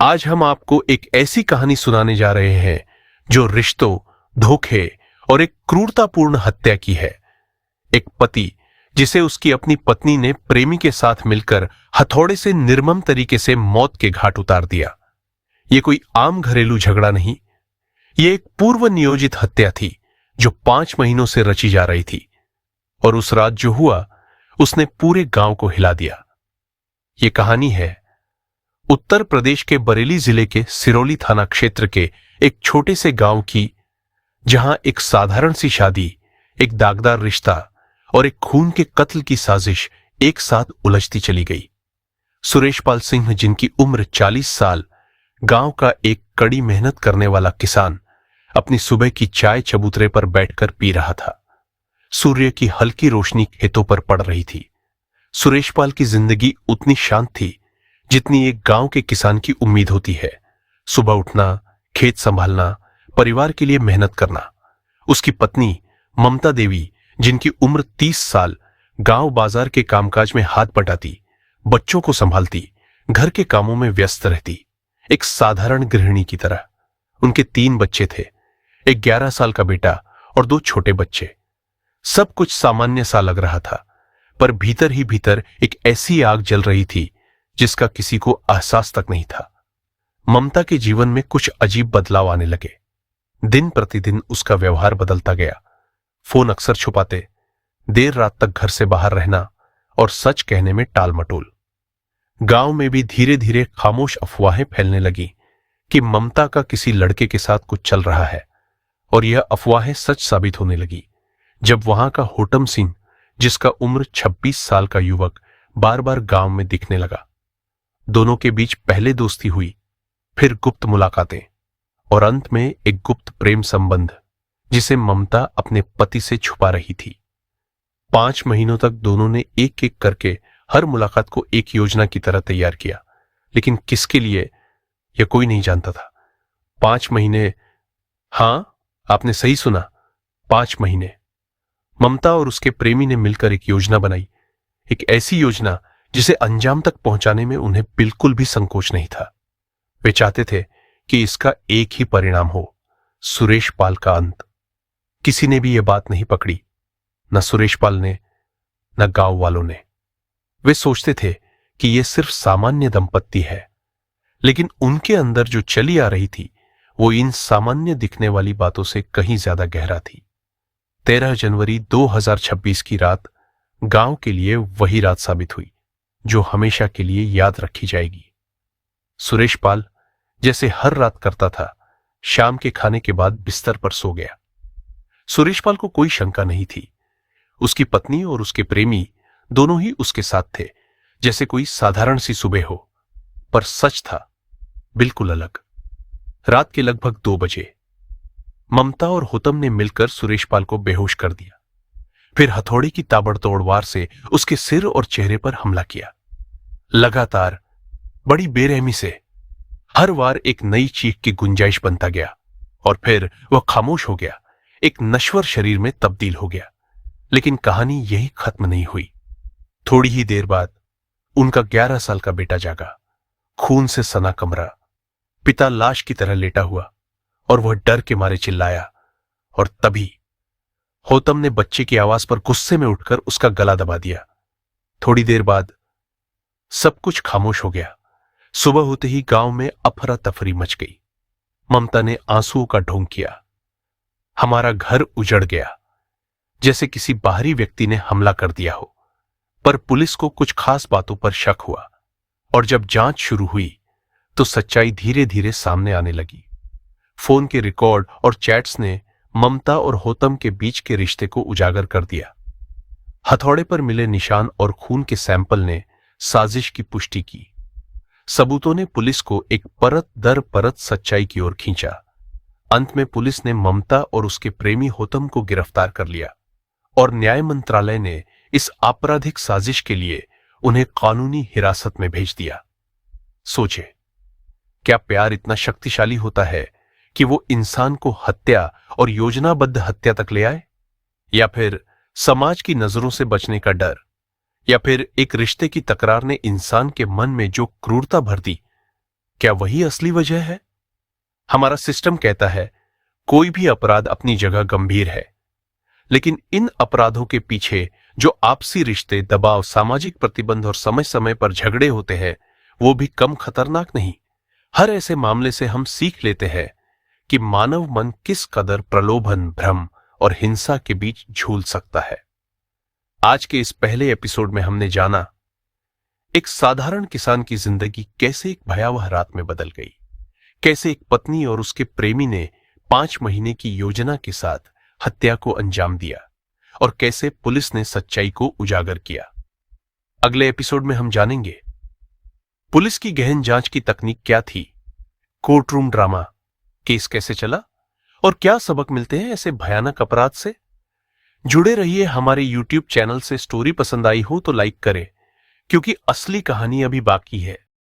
आज हम आपको एक ऐसी कहानी सुनाने जा रहे हैं जो रिश्तों, धोखे और एक क्रूरतापूर्ण हत्या की है। एक पति जिसे उसकी अपनी पत्नी ने प्रेमी के साथ मिलकर हथौड़े से निर्मम तरीके से मौत के घाट उतार दिया। यह कोई आम घरेलू झगड़ा नहीं, यह एक पूर्व नियोजित हत्या थी जो 5 महीनों से रची जा रही थी। और उस रात जो हुआ उसने पूरे गांव को हिला दिया। यह कहानी है उत्तर प्रदेश के बरेली जिले के सिरोली थाना क्षेत्र के एक छोटे से गांव की, जहां एक साधारण सी शादी, एक दागदार रिश्ता और एक खून के कत्ल की साजिश एक साथ उलझती चली गई। सुरेशपाल सिंह, जिनकी उम्र 40 साल, गांव का एक कड़ी मेहनत करने वाला किसान, अपनी सुबह की चाय चबूतरे पर बैठकर पी रहा था। सूर्य की हल्की रोशनी खेतों पर पड़ रही थी। सुरेशपाल की जिंदगी उतनी शांत थी जितनी एक गांव के किसान की उम्मीद होती है। सुबह उठना, खेत संभालना, परिवार के लिए मेहनत करना। उसकी पत्नी ममता देवी, जिनकी उम्र 30 साल, गांव बाजार के कामकाज में हाथ बटाती, बच्चों को संभालती, घर के कामों में व्यस्त रहती, एक साधारण गृहिणी की तरह। उनके 3 बच्चे थे, एक 11 साल का बेटा और 2 छोटे बच्चे। सब कुछ सामान्य सा लग रहा था, पर भीतर ही भीतर एक ऐसी आग जल रही थी जिसका किसी को एहसास तक नहीं था। ममता के जीवन में कुछ अजीब बदलाव आने लगे। दिन प्रतिदिन उसका व्यवहार बदलता गया। फोन अक्सर छुपाते, देर रात तक घर से बाहर रहना और सच कहने में टाल मटोल। गांव में भी धीरे धीरे खामोश अफवाहें फैलने लगी कि ममता का किसी लड़के के साथ कुछ चल रहा है, और यह अफवाहें सच साबित होने लगी जब वहां का होटम सिंह, जिसका उम्र 26 साल का युवक, बार बार गांव में दिखने लगा। दोनों के बीच पहले दोस्ती हुई, फिर गुप्त मुलाकातें और अंत में एक गुप्त प्रेम संबंध जिसे ममता अपने पति से छुपा रही थी। 5 महीनों तक दोनों ने एक एक करके हर मुलाकात को एक योजना की तरह तैयार किया, लेकिन किसके लिए यह कोई नहीं जानता था। 5 महीने, हां, आपने सही सुना, 5 महीने। ममता और उसके प्रेमी ने मिलकर एक योजना बनाई, एक ऐसी योजना जिसे अंजाम तक पहुंचाने में उन्हें बिल्कुल भी संकोच नहीं था। वे चाहते थे कि इसका एक ही परिणाम हो, सुरेशपाल का अंत। किसी ने भी यह बात नहीं पकड़ी, न सुरेशपाल ने, न गांव वालों ने। वे सोचते थे कि यह सिर्फ सामान्य दंपत्ति है, लेकिन उनके अंदर जो चली आ रही थी वो इन सामान्य दिखने वाली बातों से कहीं ज्यादा गहरा थी। 13 जनवरी 2026 की रात गांव के लिए वही रात साबित हुई जो हमेशा के लिए याद रखी जाएगी। सुरेशपाल, जैसे हर रात करता था, शाम के खाने के बाद बिस्तर पर सो गया। सुरेशपाल को कोई शंका नहीं थी। उसकी पत्नी और उसके प्रेमी दोनों ही उसके साथ थे, जैसे कोई साधारण सी सुबह हो। पर सच था बिल्कुल अलग। रात के लगभग 2 बजे ममता और होतम ने मिलकर सुरेशपाल को बेहोश कर दिया, फिर हथौड़े की ताबड़तोड़ वार से उसके सिर और चेहरे पर हमला किया। लगातार, बड़ी बेरहमी से, हर वार एक नई चीख की गुंजाइश बनता गया और फिर वह खामोश हो गया, एक नश्वर शरीर में तब्दील हो गया। लेकिन कहानी यही खत्म नहीं हुई। थोड़ी ही देर बाद उनका 11 साल का बेटा जागा, खून से सना कमरा, पिता लाश की तरह लेटा हुआ, और वह डर के मारे चिल्लाया। और तभी होतम ने बच्चे की आवाज पर गुस्से में उठकर उसका गला दबा दिया। थोड़ी देर बाद सब कुछ खामोश हो गया। सुबह होते ही गांव में अफरा तफरी मच गई। ममता ने आंसुओं का ढोंग किया। हमारा घर उजड़ गया, जैसे किसी बाहरी व्यक्ति ने हमला कर दिया हो। पर पुलिस को कुछ खास बातों पर शक हुआ, और जब जांच शुरू हुई तो सच्चाई धीरे धीरे सामने आने लगी। फोन के रिकॉर्ड और चैट्स ने ममता और होतम के बीच के रिश्ते को उजागर कर दिया। हथौड़े पर मिले निशान और खून के सैंपल ने साजिश की पुष्टि की। सबूतों ने पुलिस को एक परत दर परत सच्चाई की ओर खींचा। अंत में पुलिस ने ममता और उसके प्रेमी होतम को गिरफ्तार कर लिया, और न्याय मंत्रालय ने इस आपराधिक साजिश के लिए उन्हें कानूनी हिरासत में भेज दिया। सोचे, क्या प्यार इतना शक्तिशाली होता है कि वो इंसान को हत्या और योजनाबद्ध हत्या तक ले आए? या फिर समाज की नजरों से बचने का डर, या फिर एक रिश्ते की तकरार ने इंसान के मन में जो क्रूरता भर दी, क्या वही असली वजह है? हमारा सिस्टम कहता है कोई भी अपराध अपनी जगह गंभीर है, लेकिन इन अपराधों के पीछे जो आपसी रिश्ते, दबाव, सामाजिक प्रतिबंध और समय समय पर झगड़े होते हैं, वो भी कम खतरनाक नहीं। हर ऐसे मामले से हम सीख लेते हैं कि मानव मन किस कदर प्रलोभन, भ्रम और हिंसा के बीच झूल सकता है। आज के इस पहले एपिसोड में हमने जाना एक साधारण किसान की जिंदगी कैसे एक भयावह रात में बदल गई, कैसे एक पत्नी और उसके प्रेमी ने 5 महीने की योजना के साथ हत्या को अंजाम दिया और कैसे पुलिस ने सच्चाई को उजागर किया। अगले एपिसोड में हम जानेंगे पुलिस की गहन जांच की तकनीक क्या थी, कोर्टरूम ड्रामा, केस कैसे चला और क्या सबक मिलते हैं ऐसे भयानक अपराध से। जुड़े रहिए हमारे YouTube चैनल से। स्टोरी पसंद आई हो तो लाइक करें, क्योंकि असली कहानी अभी बाकी है।